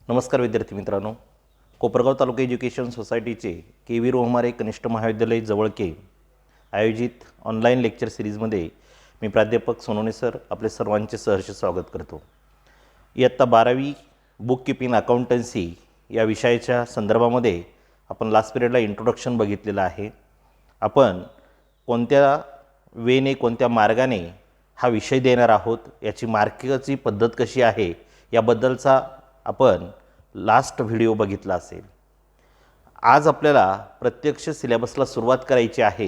नमस्कार विद्यार्थी मित्रांनो, कोपरगाव तालुका एज्युकेशन सोसायटीचे के.व्ही. रोहमारे कनिष्ठ महाविद्यालय जवळके आयोजित ऑनलाईन लेक्चर सिरीजमध्ये मी प्राध्यापक सोनवणे सर आपले सर्वांचे सहर्ष स्वागत करतो. इयत्ता 12वी बुक कीपिंग अकाउंटन्सी या विषयाच्या संदर्भामध्ये आपण लास्ट पिरियडला इंट्रोडक्शन बघितलेलं आहे. आपण कोणत्या वेने कोणत्या मार्गाने हा विषय देणार आहोत, याची मार्किंगची पद्धत कशी आहे याबद्दलचा आपण लास्ट व्हिडिओ बघितला असेल. आज आपल्याला प्रत्यक्ष सिलेबसला सुरुवात करायची आहे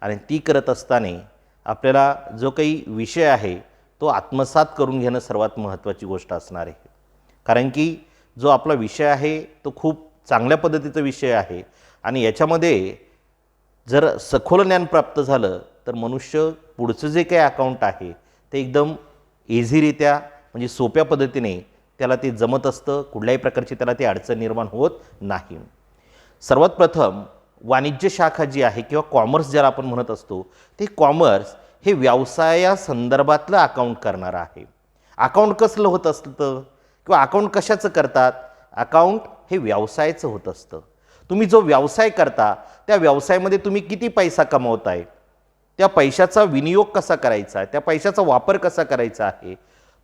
आणि ती करत असताना आपल्याला जो काही विषय आहे तो आत्मसात करून घेणं सर्वात महत्त्वाची गोष्ट असणार आहे. कारण की जो आपला विषय आहे तो खूप चांगल्या पद्धतीचा विषय आहे आणि याच्यामध्ये जर सखोल ज्ञान प्राप्त झालं तर मनुष्य पुढचं जे काही अकाउंट आहे ते एकदम इझीरित्या म्हणजे सोप्या पद्धतीने त्याला ते जमत असतं. कुठल्याही प्रकारची त्याला ती अडचण निर्माण होत नाही. सर्वात प्रथम वाणिज्य शाखा जी आहे किंवा कॉमर्स ज्याला आपण म्हणत असतो ते कॉमर्स हे व्यवसायासंदर्भातलं अकाउंट करणार आहे. अकाउंट कसलं होत असतं किंवा अकाउंट कशाचं करतात? अकाउंट हे व्यवसायाचं होत असतं. तुम्ही जो व्यवसाय करता त्या व्यवसायामध्ये तुम्ही किती पैसा कमवताय, त्या पैशाचा विनियोग कसा करायचा आहे, त्या पैशाचा वापर कसा करायचा आहे,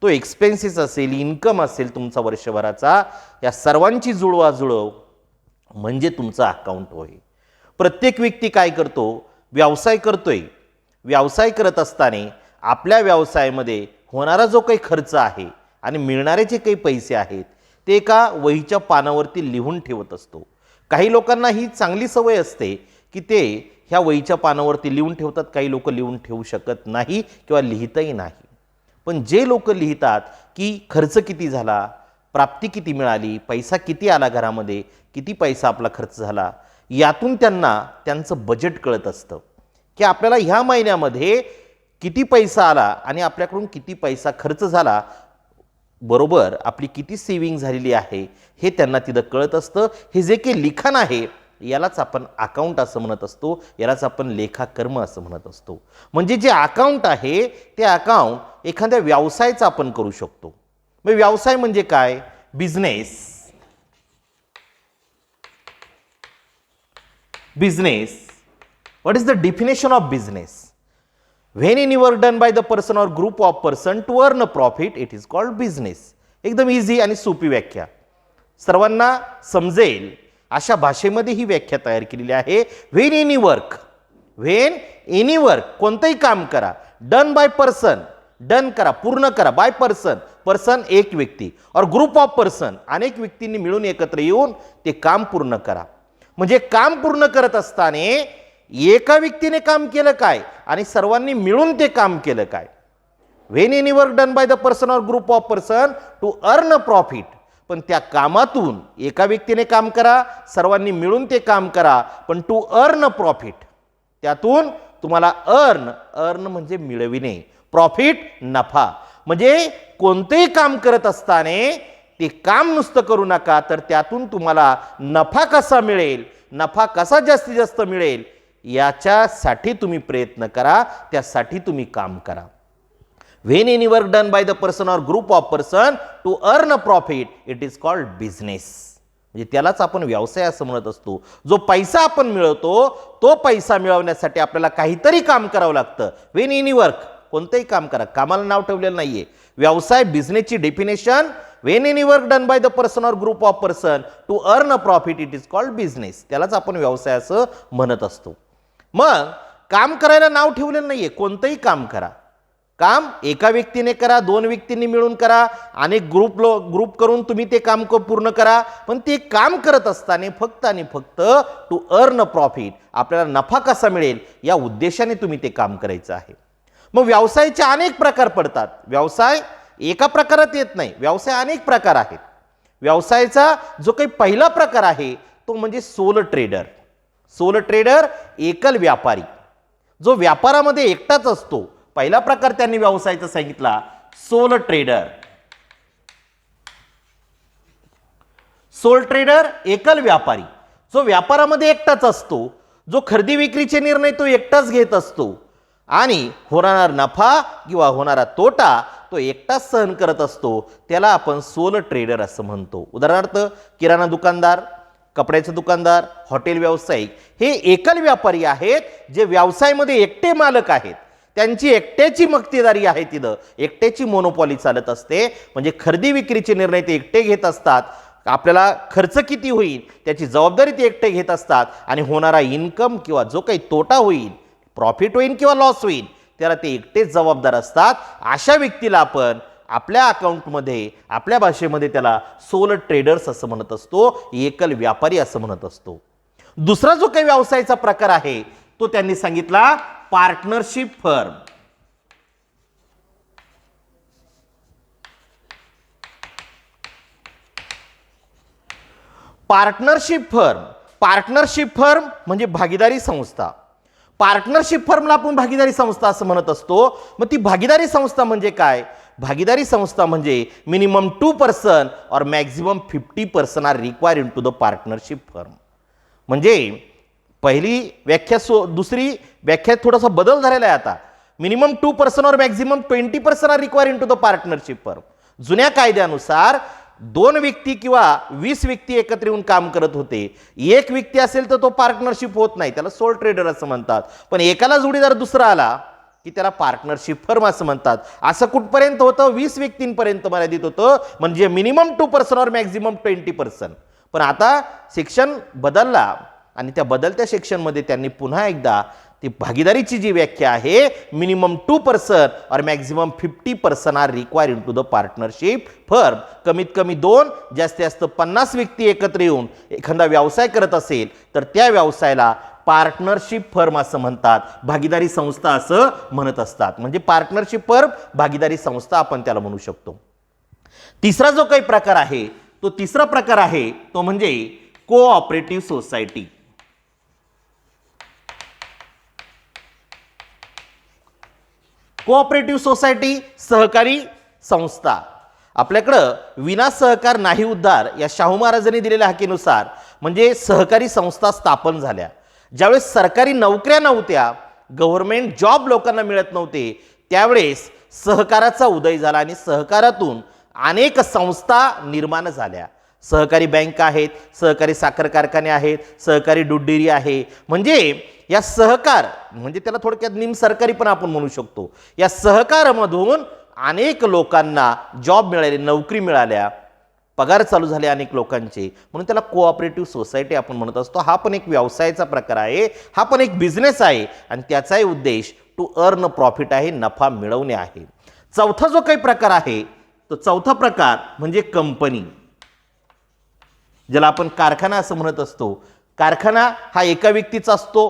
तो एक्सपेन्सेस असेल, इन्कम असेल तुमचा वर्षभराचा, या सर्वांची जुळवाजुळव म्हणजे तुमचा अकाउंट होय. प्रत्येक व्यक्ती काय करतो? व्यवसाय करतोय. व्यवसाय करत असताना आपल्या व्यवसायामध्ये होणारा जो काही खर्च आहे आणि मिळणारे जे काही पैसे आहेत ते एका वहीच्या पानावरती लिहून ठेवत असतो. काही लोकांना ही चांगली सवय असते की ते ह्या वहीच्या पानावरती लिहून ठेवतात. काही लोक लिहून ठेवू शकत नाही किंवा लिहितही नाही. पण जे लोक लिहितात की खर्च किती झाला, प्राप्ती किती मिळाली, पैसा किती आला घरामध्ये, किती पैसा आपला खर्च झाला, यातून त्यांना त्यांचं बजेट कळत असतं की आपल्याला ह्या महिन्यामध्ये किती पैसा आला आणि आपल्याकडून किती पैसा खर्च झाला, बरोबर आपली किती सेविंग झालेली आहे हे त्यांना तिथं कळत असतं. हे जे काही लिखाण आहे यालाच आपण अकाउंट असं म्हणत असतो, यालाच आपण लेखाकर्म असं म्हणत असतो. म्हणजे जे अकाउंट आहे ते अकाउंट एखाद्या व्यवसायाचा आपण करू शकतो. मग व्यवसाय म्हणजे काय? Business. Business, what is the definition of business? When any work done by the person or group of person to earn a profit, it is called business. एकदम इझी आणि सोपी व्याख्या, सर्वांना समजेल अशा भाषेमध्ये ही व्याख्या तयार केलेली आहे. When any work, when any work, कोणतंही काम करा, डन बाय पर्सन, डन करा, पूर्ण करा, बाय पर्सन, पर्सन एक व्यक्ती, और ग्रुप ऑफ पर्सन, अनेक व्यक्तींनी मिळून एकत्र येऊन ते काम पूर्ण करा. म्हणजे काम पूर्ण करत असताना एका व्यक्तीने काम केलं काय आणि सर्वांनी मिळून ते काम केलं काय? When any work done by the person or group of person to earn a profit. पण त्या कामातून एका व्यक्तीने काम करा, सर्वांनी मिळून ते काम करा, पण टू अर्न अ प्रॉफिट, त्यातून तुम्हाला अर्न म्हणजे मिळविणे, प्रॉफिट नफा. म्हणजे कोणतेही काम करत असताना ते काम नुसतं करू नका, तर त्यातून तुम्हाला नफा कसा मिळेल, नफा कसा जास्तीत जास्त मिळेल याच्यासाठी तुम्ही प्रयत्न करा, त्यासाठी तुम्ही काम करा. When any work done by the person or group of person to earn a profit, it is called business. म्हणजे त्यालाच आपण व्यवसाय असं म्हणत असतो. जो पैसा आपण मिळवतो तो पैसा मिळवण्यासाठी आपल्याला काहीतरी काम करावं लागतं. व्हेन एनी वर्क, कोणतंही काम करा, कामाला नाव ठेवलेलं नाहीये. व्यवसाय बिझनेसची definition, when any work done by the person or group of person to earn a profit, it is called business. त्यालाच आपण व्यवसाय असं म्हणत असतो. मग काम करायला नाव ठेवलेलं नाहीये, कोणतंही काम करा. काम एका व्यक्तीने करा, दोन व्यक्तींनी मिळून करा, अनेक ग्रुप करून तुम्ही ते काम पूर्ण करा. पण ते काम करत असताना फक्त आणि फक्त टू अर्न अ प्रॉफिट, आपल्याला नफा कसा मिळेल या उद्देशाने तुम्ही ते काम करायचं आहे. मग व्यवसायाचे अनेक प्रकार पडतात. व्यवसाय एका प्रकारात येत नाही, व्यवसाय अनेक प्रकार आहेत. व्यवसायाचा जो काही पहिला प्रकार आहे तो म्हणजे सोल ट्रेडर. सोल ट्रेडर, एकल व्यापारी, जो व्यापारामध्ये एकटाच असतो. पहिला प्रकार त्यांनी व्यवसायाचा सांगितला, सोल ट्रेडर. सोल ट्रेडर, एकल व्यापारी, जो व्यापारामध्ये एकटाच असतो, जो खरेदी विक्रीचे निर्णय तो एकटाच घेत असतो आणि होणारा नफा किंवा होणारा तोटा तो एकटाच सहन करत असतो त्याला आपण सोल ट्रेडर असं म्हणतो. उदाहरणार्थ किराणा दुकानदार, कपड्याचे दुकानदार, हॉटेल व्यावसायिक हे एकल व्यापारी आहेत जे व्यवसायामध्ये एकटे मालक आहेत. त्यांची एकट्याची मक्तेदारी आहे, तिथं एकट्याची मोनोपॉली चालत असते. म्हणजे खरेदी विक्रीचे निर्णय ते एकटे घेत असतात. आपल्याला खर्च किती होईल त्याची जबाबदारी ते एकटे घेत असतात आणि होणारा इन्कम किंवा जो काही तोटा होईल, प्रॉफिट होईल किंवा लॉस होईल, त्याला ते एकटेच जबाबदार असतात. अशा व्यक्तीला आपण आपल्या अकाउंटमध्ये आपल्या भाषेमध्ये त्याला सोल ट्रेडर्स असं म्हणत असतो, एकल व्यापारी असं म्हणत असतो. दुसरा जो काही व्यवसायाचा प्रकार आहे तो त्यांनी सांगितला पार्टनरशिप फर्म. पार्टनरशिप फर्म म्हणजे भागीदारी संस्था. पार्टनरशिप फर्मला आपण भागीदारी संस्था असं म्हणत असतो. मग ती भागीदारी संस्था म्हणजे काय? भागीदारी संस्था म्हणजे मिनिमम 2% और maximum 50% are require in to the partnership firm. म्हणजे पहिली व्याख्या दुसरी व्याख्यात थोडासा बदल झालेला आहे आता. मिनिमम 2% और maximum 20% are require in to the partnership firm. जुन्या कायद्यानुसार 2 व्यक्ती किंवा 20 व्यक्ती एकत्र येऊन काम करत होते. एक व्यक्ती असेल तर तो पार्टनरशिप होत नाही, त्याला सोल ट्रेडर असं म्हणतात. पण एकाला जोडीदार दुसरा आला की त्याला पार्टनरशिप फर्म असं म्हणतात. असं कुठपर्यंत होतं? 20 व्यक्तींपर्यंत मर्यादित होतं, म्हणजे मिनिमम 2% और मॅक्झिमम 20%. पण आता सेक्शन बदलला आणि त्या बदलत्या सेक्शनमध्ये त्यांनी पुन्हा एकदा ती भागीदारीची जी व्याख्या आहे मिनिमम 2% और maximum 50% are require in to the partnership firm. कमीत कमी 2 जास्तीत जास्त 50 व्यक्ती एकत्र येऊन एखादा व्यवसाय करत असेल तर त्या व्यवसायाला पार्टनरशिप फर्म असं म्हणतात, भागीदारी संस्था असं म्हणत असतात. म्हणजे पार्टनरशिप फर्म, भागीदारी संस्था आपण त्याला म्हणू शकतो. तिसरा जो काही प्रकार आहे तो तिसरा प्रकार आहे तो म्हणजे कोऑपरेटिव्ह सोसायटी. कोऑपरेटिव्ह सोसायटी सहकारी संस्था. आपल्याकडं विना सहकार नाही उद्धार या शाहू महाराजांनी दिलेल्या हाकेनुसार म्हणजे सहकारी संस्था स्थापन झाल्या. ज्यावेळेस सरकारी नोकऱ्या नव्हत्या, गव्हर्नमेंट जॉब लोकांना मिळत नव्हते, त्यावेळेस सहकाराचा उदय झाला आणि सहकारातून अनेक संस्था निर्माण झाल्या. सहकारी बँक आहेत, सहकारी साखर कारखाने आहेत, सहकारी दूध डेअरी आहे. म्हणजे या सहकार म्हणजे त्याला थोडक्यात निमसरकारी पण आपण म्हणू शकतो. या सहकारामधून अनेक लोकांना जॉब मिळाले, नोकरी मिळाल्या, पगार चालू झाले अनेक लोकांचे, म्हणून त्याला कोऑपरेटिव्ह सोसायटी आपण म्हणत असतो. हा पण एक व्यवसायाचा प्रकार आहे, हा पण एक बिझनेस आहे आणि त्याचाही उद्देश टू अर्न प्रॉफिट आहे, नफा मिळवणे आहे. चौथा जो काही प्रकार आहे तो चौथा प्रकार म्हणजे कंपनी, ज्याला आपण कारखाना असं म्हणत असतो. कारखाना हा एका व्यक्तीचा असतो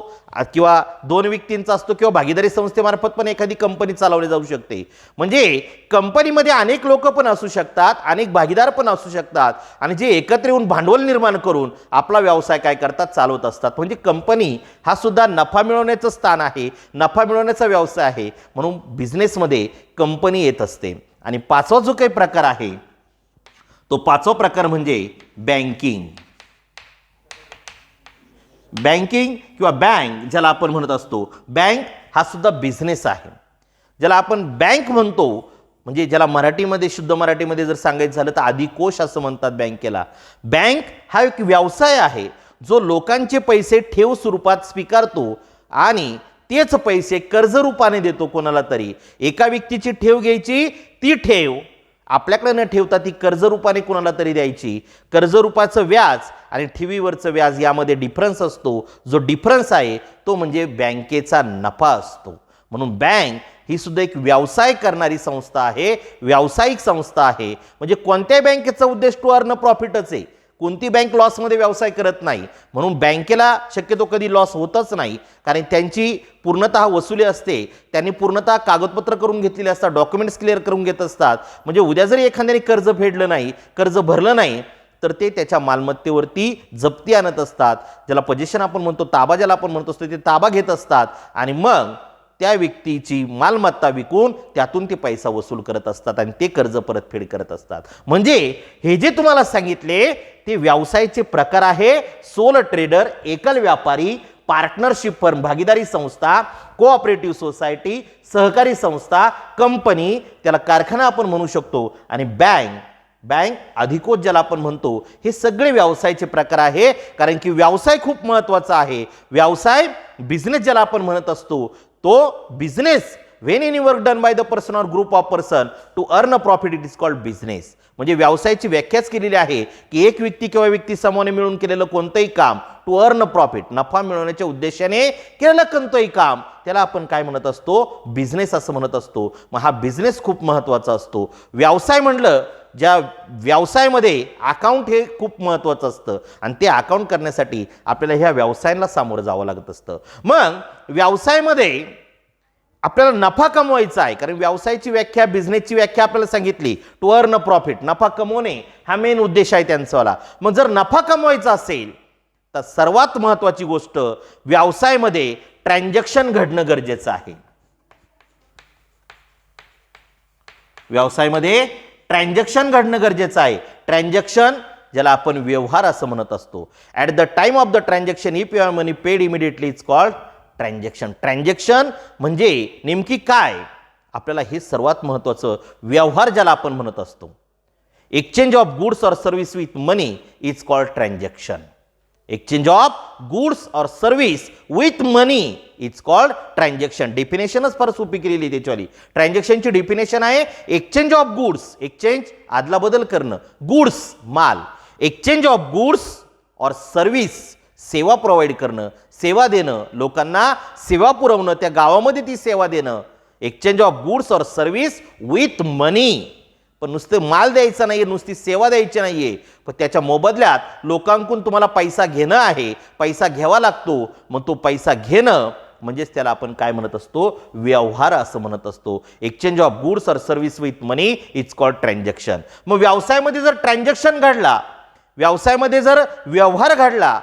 किंवा 2 व्यक्तींचा असतो किंवा भागीदारी संस्थेमार्फत पण एखादी कंपनी चालवली जाऊ शकते. म्हणजे कंपनीमध्ये अनेक लोक पण असू शकतात, अनेक भागीदार पण असू शकतात आणि जे एकत्र येऊन भांडवल निर्माण करून आपला व्यवसाय काय करतात, चालवत असतात. म्हणजे कंपनी हा सुद्धा नफा मिळवण्याचं स्थान आहे, नफा मिळवण्याचा व्यवसाय आहे, म्हणून बिझनेसमध्ये कंपनी येत असते. आणि पाचवा जो काही प्रकार आहे तो पाचवा प्रकार म्हणजे बँकिंग. बँकिंग किंवा बँक ज्याला आपण म्हणत असतो, बँक हा सुद्धा बिझनेस आहे. ज्याला आपण बँक म्हणतो म्हणजे ज्याला मराठीमध्ये शुद्ध मराठीमध्ये जर सांगायचं झालं तर अधिकोष असं म्हणतात बँकेला. बँक हा एक व्यवसाय आहे जो लोकांचे पैसे ठेव स्वरूपात स्वीकारतो आणि तेच पैसे कर्ज रूपाने देतो कोणाला तरी. एका व्यक्तीची ठेव घ्यायची, ती ठेव आपल्याकडे न ठेवता ती कर्ज रूपाने कोणाला तरी द्यायची. कर्ज रूपाचं व्याज आणि ठेवीवरचं व्याज यामध्ये डिफरन्स असतो. जो डिफरन्स आहे तो म्हणजे बँकेचा नफा असतो. म्हणून बँक ही सुद्धा एक व्यवसाय करणारी संस्था आहे, व्यावसायिक संस्था आहे. म्हणजे कोणत्याही बँकेचा उद्देश टू अर्न प्रॉफिटच आहे. कोणती बँक लॉसमध्ये व्यवसाय करत नाही, म्हणून बँकेला शक्यतो कधी लॉस होतच नाही, कारण त्यांची पूर्णतः वसुली असते. त्यांनी पूर्णतः कागदपत्र करून घेतलेले असतात, डॉक्युमेंट्स क्लिअर करून घेत असतात. म्हणजे उद्या जरी एखाद्याने कर्ज फेडलं नाही, कर्ज भरलं नाही, तर ते त्याच्या मालमत्तेवरती जप्ती आणत असतात. ज्याला पोझिशन आपण म्हणतो, ताबा ज्याला आपण म्हणतो असतो, ते ताबा घेत असतात आणि मग त्या व्यक्तीची मालमत्ता विकून त्यातून ते पैसा वसूल करत असतात आणि ते कर्ज परतफेड करत असतात. म्हणजे हे जे तुम्हाला सांगितले ते व्यवसायाचे प्रकार आहे. सोल ट्रेडर, एकल व्यापारी, पार्टनरशिप फर्म, भागीदारी संस्था, कोऑपरेटिव्ह सोसायटी, सहकारी संस्था, कंपनी, त्याला कारखाना आपण म्हणू शकतो, आणि बँक अधिकोच ज्याला आपण म्हणतो. हे सगळे व्यवसायाचे प्रकार आहे. कारण की व्यवसाय खूप महत्त्वाचा आहे. व्यवसाय, बिझनेस ज्याला आपण म्हणत असतो, तो business when any work done by the person or group of person to earn a profit, it is called business. म्हणजे व्यवसायाची व्याख्याच केलेली आहे की एक व्यक्ती किंवा व्यक्ती समूहाने मिळून केलेलं कोणतंही काम, टू अर्न प्रॉफिट, नफा मिळवण्याच्या उद्देशाने केलेलं कोणतंही काम, त्याला आपण काय म्हणत असतो, बिझनेस असं म्हणत असतो. मग हा बिझनेस खूप महत्त्वाचा असतो. व्यवसाय म्हणलं, ज्या व्यवसायामध्ये अकाउंट हे खूप महत्त्वाचं असतं आणि ते अकाउंट करण्यासाठी आपल्याला ह्या व्यवसायाला सामोरं जावं लागत असतं. मग व्यवसायामध्ये आपल्याला नफा कमवायचा आहे, कारण व्यवसायाची व्याख्या, बिझनेसची व्याख्या आपल्याला सांगितली, टू अर्न प्रॉफिट, नफा कमवणे हा मेन उद्देश आहे त्यांचावाला. मग जर नफा कमवायचा असेल तर सर्वात महत्त्वाची गोष्ट, व्यवसायामध्ये ट्रान्झॅक्शन घडणं गरजेचं आहे. व्यवसायामध्ये ट्रान्झॅक्शन घडणं गरजेचं आहे. ट्रान्झॅक्शन ज्याला आपण व्यवहार असं म्हणत असतो. At the time of the transaction if your money paid immediately is called transaction. Transaction म्हणजे नेमकी काय, आपल्याला हे सर्वात महत्त्वाचं व्यवहार ज्याला आपण म्हणत असतो. Exchange of goods or service with money is called transaction. Exchange of goods or service with money is called transaction. डेफिनेशनच फार सोपी केलेली त्याच्यावाली. ट्रान्झॅक्शनची डेफिनेशन आहे एक्सचेंज ऑफ गुड्स, एक्सचेंज आदला बदल करणं, गुड्स माल, exchange of goods or service सेवा प्रोव्हाइड करणं, सेवा देणं, लोकांना सेवा पुरवणं, त्या गावामध्ये ती सेवा देणं. Exchange of goods or service with money. पण नुसते माल द्यायचा नाहीये, नुसती सेवा द्यायची नाहीये, पण त्याच्या मोबदल्यात लोकांकडून तुम्हाला पैसा घेणं आहे, पैसा घ्यावा लागतो. मग तो पैसा घेणं म्हणजेच त्याला आपण काय म्हणत असतो, व्यवहार असं म्हणत असतो. Exchange of goods or service with money is called transaction. मग व्यवसायामध्ये जर ट्रान्झॅक्शन घडला, व्यवसायामध्ये जर व्यवहार घडला,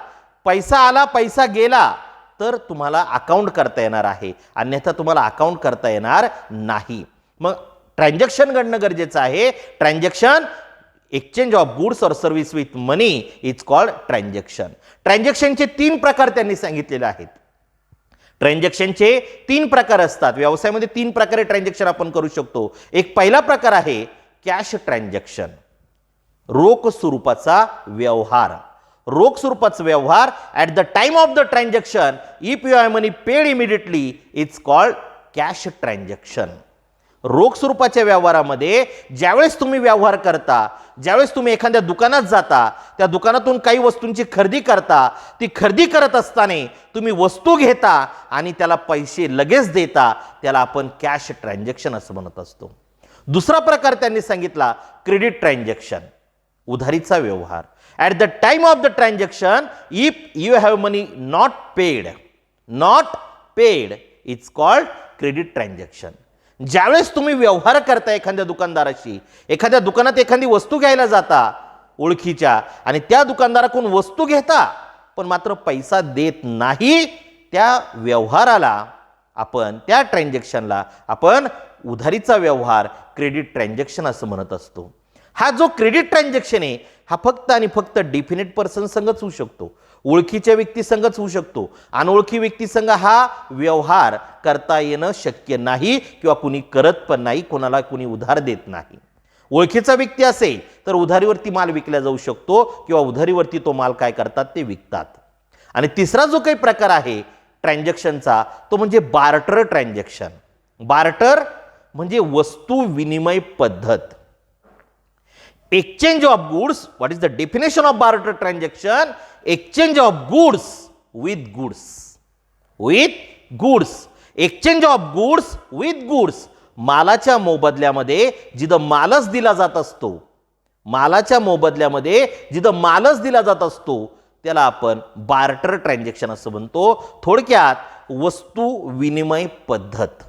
पैसा आला, पैसा गेला, तर तुम्हाला अकाउंट करता येणार आहे, अन्यथा तुम्हाला अकाउंट करता येणार नाही. मग ट्रान्झॅक्शन घडणं गरजेचं आहे. Transaction, exchange of goods or service with money is called transaction. ट्रान्झॅक्शनचे 3 प्रकार त्यांनी सांगितलेले आहेत. ट्रान्झॅक्शनचे 3 प्रकार असतात. व्यवसायामध्ये 3 प्रकारे ट्रान्झॅक्शन आपण करू शकतो. एक पहिला प्रकार आहे कॅश ट्रान्झॅक्शन, रोख स्वरूपाचा व्यवहार. रोख स्वरूपाचा व्यवहार at the time of the transaction if you have money paid immediately is called cash transaction. रोख स्वरूपाच्या व्यवहारामध्ये ज्यावेळेस तुम्ही व्यवहार करता, ज्यावेळेस तुम्ही एखाद्या दुकानात जाता, त्या दुकानातून काही वस्तूंची खरेदी करता, ती खरेदी करत असताना तुम्ही वस्तू घेता आणि त्याला पैसे लगेच देता, त्याला आपण कॅश ट्रान्झॅक्शन असं म्हणत असतो. दुसरा प्रकार त्यांनी सांगितला क्रेडिट ट्रान्झॅक्शन, उधारीचा व्यवहार. At the time of the transaction if you have money not paid is called credit transaction. ज्यावेळेस तुम्ही व्यवहार करता एखाद्या दुकानदाराशी, एखाद्या दुकानात एखादी वस्तू घ्यायला जाता ओळखीच्या, आणि त्या दुकानदाराकडून वस्तू घेता पण मात्र पैसा देत नाही, त्या व्यवहाराला आपण, त्या ट्रान्झॅक्शनला आपण उधारीचा व्यवहार, क्रेडिट ट्रान्झॅक्शन असं म्हणत असतो. हा जो क्रेडिट ट्रान्झॅक्शन आहे हा फक्त आणि फक्त डेफिनेट पर्सन संगच होऊ शकतो, ओळखीच्या व्यक्ती संगच होऊ शकतो. अनोळखी व्यक्ती संग हा व्यवहार करता येणं शक्य नाही किंवा कुणी करत पण नाही, कोणाला कुणी उधार देत नाही. ओळखीचा व्यक्ती असेल तर उधारीवरती माल विकला जाऊ शकतो किंवा उधारीवरती तो माल काय करतात ते विकतात. आणि तिसरा जो काही प्रकार आहे ट्रान्झॅक्शनचा तो म्हणजे बार्टर ट्रान्झॅक्शन. बार्टर म्हणजे वस्तू विनिमय पद्धत. Exchange of goods, what is the definition of barter transaction? Exchange of goods with goods. With goods. Exchange of goods with goods. मालाच्या मोबदल्यामध्ये जिथं मालच दिला जात असतो, मालाच्या मोबदल्यामध्ये जिथं मालच दिला जात असतो त्याला आपण बार्टर ट्रान्झॅक्शन असं म्हणतो. थोडक्यात वस्तू विनिमय पद्धत.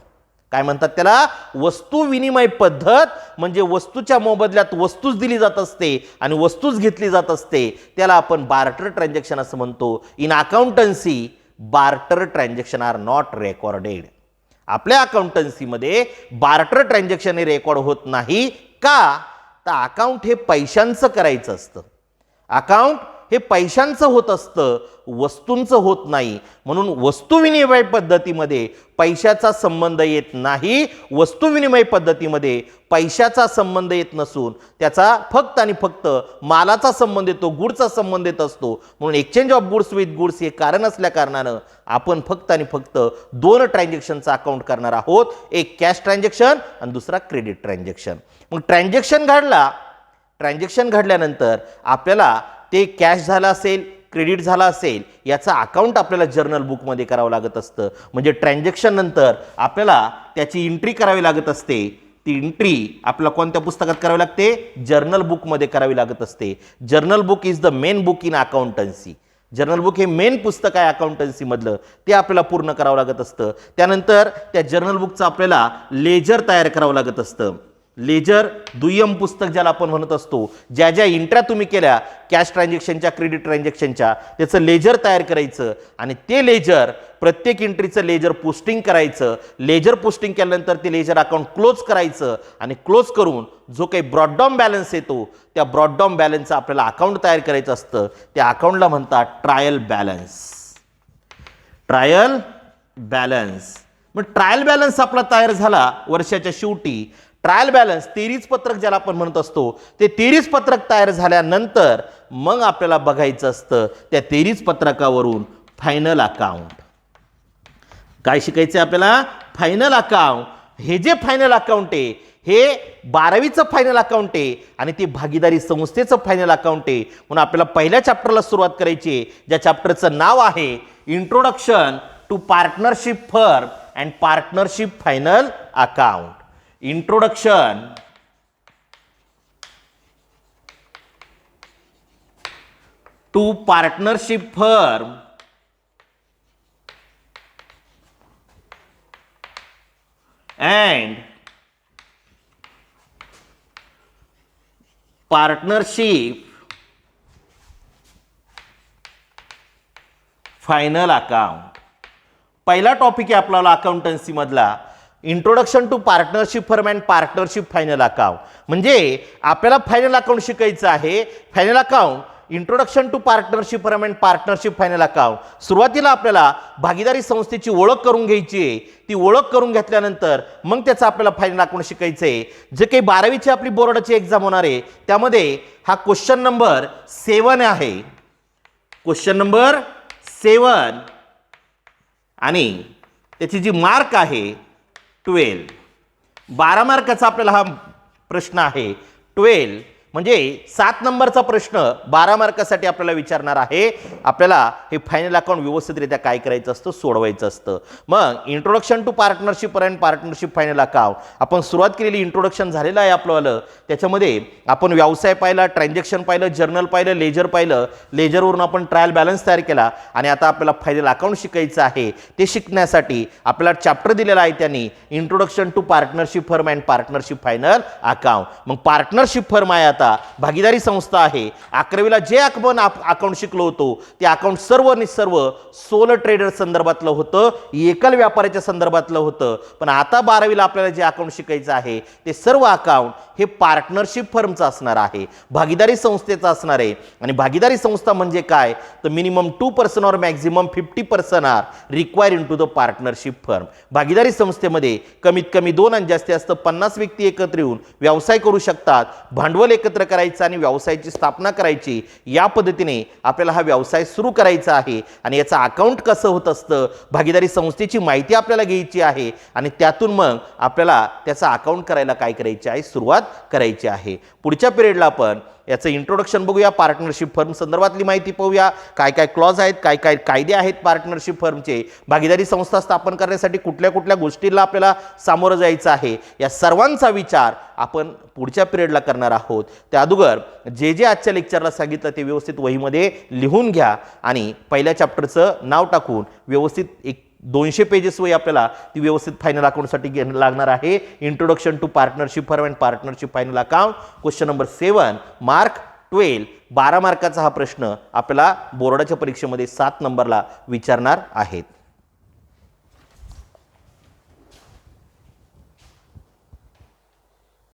काय म्हणतात त्याला? वस्तू विनिमय पद्धत. म्हणजे वस्तूच्या मोबदल्यात वस्तूच दिली जात असते आणि वस्तूच घेतली जात असते, त्याला आपण बार्टर ट्रान्झॅक्शन असं म्हणतो. In accountancy barter transaction are not recorded. आपल्या अकाउंटन्सीमध्ये बार्टर ट्रान्झॅक्शन हे रेकॉर्ड होत नाही. का? तर अकाउंट हे पैशांचं करायचं असतं. अकाउंट हे पैशांचं होत असतं, वस्तूंचं होत नाही. म्हणून वस्तू विनिमय पद्धतीमध्ये पैशाचा संबंध येत नाही, वस्तू विनिमय पद्धतीमध्ये पैशाचा संबंध येत नसून त्याचा फक्त आणि फक्त मालाचा संबंध येतो, गुडचा संबंध येत असतो. म्हणून exchange of goods with goods हे कारण असल्या कारणानं आपण फक्त आणि फक्त दोन ट्रान्झॅक्शनचा अकाउंट करणार आहोत, एक कॅश ट्रान्झॅक्शन आणि दुसरा क्रेडिट ट्रान्झॅक्शन. मग ट्रान्झॅक्शन घडल्यानंतर आपल्याला ते कॅश झालं असेल, क्रेडिट झाला असेल, याचा अकाउंट आपल्याला जर्नल बुकमध्ये करावं लागत असतं. म्हणजे ट्रान्झॅक्शन नंतर आपल्याला त्याची एंट्री करावी लागत असते. ती एंट्री आपल्याला कोणत्या पुस्तकात करावी लागते? जर्नल बुकमध्ये करावी लागत असते. Journal book is the main book in accountancy. Journal book हे मेन पुस्तक आहे अकाउंटन्सीमधलं, ते आपल्याला पूर्ण करावं लागत असतं. त्यानंतर त्या जर्नल बुकचं आपल्याला लेजर तयार करावं लागत असतं. लेजर दुय्यम पुस्तक ज्याला आपण म्हणत असतो, ज्या ज्या एंट्र्या तुम्ही केल्या कॅश ट्रान्झॅक्शनच्या, क्रेडिट ट्रान्झॅक्शनच्या, त्याचं लेजर तयार करायचं आणि ते लेजर प्रत्येक एंट्रीचं लेजर पोस्टिंग करायचं. लेजर पोस्टिंग केल्यानंतर ते लेजर अकाउंट क्लोज करायचं आणि क्लोज करून जो काही ब्रॉडडाऊन बॅलन्स येतो त्या ब्रॉडडाऊन बॅलन्सचं आपल्याला अकाउंट तयार करायचं असतं. त्या अकाउंटला म्हणतात ट्रायल बॅलन्स. Trial balance. मग ट्रायल बॅलन्स आपला तयार झाला वर्षाच्या शेवटी. ट्रायल बॅलन्स 23 पत्रक ज्याला आपण म्हणत असतो, ते 23 पत्रक तयार झाल्यानंतर मग आपल्याला बघायचं असतं त्या 23 पत्रकावरून फायनल अकाउंट. काय शिकायचं आहे आपल्याला? Final account. हे जे फायनल अकाउंट आहे हे 12वीचं फायनल अकाउंट आहे आणि ते भागीदारी संस्थेचं फायनल अकाउंट आहे. म्हणून आपल्याला पहिल्या चॅप्टरला सुरुवात करायची आहे, ज्या चॅप्टरचं नाव आहे introduction to partnership firm and partnership final account. Introduction to partnership firm and partnership final account. पहिला टॉपिक आहे आपल्याला अकाउंटन्सी मधला introduction to partnership firm and partnership final account. म्हणजे आपल्याला फायनल अकाउंट शिकायचं आहे. Final account introduction to partnership firm and partnership final account. सुरुवातीला आपल्याला भागीदारी संस्थेची ओळख करून घ्यायची आहे. ती ओळख करून घेतल्यानंतर मग त्याचं आपल्याला फायनल अकाउंट शिकायचं आहे. जे काही 12वीची आपली बोर्डाची एक्झाम होणार आहे त्यामध्ये हा क्वेश्चन नंबर 7 आहे. क्वेश्चन नंबर 7 आणि त्याची जी मार्क आहे 12. 12 मार्काचा आपल्याला हा प्रश्न आहे. 12 म्हणजे 7 नंबरचा प्रश्न 12 मार्कासाठी आपल्याला विचारणार आहे. आपल्याला हे फायनल अकाउंट व्यवस्थितरित्या काय करायचं असतं? सोडवायचं असतं. मग introduction to partnership and partnership final account आपण सुरुवात केलेली इंट्रोडक्शन झालेलं आहे आपलं. त्याच्यामध्ये आपण व्यवसाय पाहिला, ट्रान्झॅक्शन पाहिलं, जर्नल पाहिलं, लेजर पाहिलं. लेजरवरून आपण ट्रायल बॅलन्स तयार केला आणि आता आपल्याला फायनल अकाउंट शिकायचं आहे. ते शिकण्यासाठी आपल्याला चॅप्टर दिलेला आहे त्यांनी introduction to partnership firm and partnership final account. मग पार्टनरशिप फर्म आहे भागीदारी संस्था आहे. 11वीला जे आपण अकाउंट शिकलो होतो ते अकाउंट सर्व सोल ट्रेडर संदर्भातलं होतं, एकल व्यापाराच्या संदर्भातलं होतं. पण आता 12वीला आपल्याला जे अकाउंट शिकायचं आहे ते सर्व अकाउंट हे पार्टनरशिप फर्मचं असणार आहे, भागीदारी संस्थेचं असणार आहे. आणि भागीदारी संस्था म्हणजे काय? तर मिनिमम 2% और maximum 50% are require in to the partnership firm. भागीदारी संस्थेमध्ये कमीत कमी 2 आणि जास्तीत 50 व्यक्ती एकत्र येऊन व्यवसाय करू शकतात. भांडवल एकत्र करायचं आणि व्यवसायाची स्थापना करायची. या पद्धतीने आपल्याला हा व्यवसाय सुरू करायचा आहे. आणि याचं अकाउंट कसं होत असतं, भागीदारी संस्थेची माहिती आपल्याला घ्यायची आहे आणि त्यातून मग आपल्याला त्याचं अकाउंट करायला काय करायचे आहे? सुरुवात करायची आहे. पुढच्या पिरियडला आपण याचं इंट्रोडक्शन बघूया, पार्टनरशिप फर्म संदर्भातली माहिती पाहूया, काय काय क्लॉज आहेत, काय काय कायदे आहेत पार्टनरशिप फर्मचे, भागीदारी संस्था स्थापन करण्यासाठी कुठल्या कुठल्या गोष्टींना आपल्याला सामोरं जायचं आहे, या सर्वांचा विचार आपण पुढच्या पिरियडला करणार आहोत. त्या अगोदर जे जे आजच्या लेक्चरला सांगितलं ते व्यवस्थित वहीमध्ये लिहून घ्या आणि पहिल्या चॅप्टरचं नाव टाकून व्यवस्थित 200 पेजेस वही आपल्याला ती व्यवस्थित फायनल अकाउंटसाठी लागणार आहे. Introduction to partnership firm and partnership final account, question number 7, mark 12. 12 मार्काचा हा प्रश्न आपल्याला बोर्डाच्या परीक्षेमध्ये 7 नंबरला विचारणार आहेत.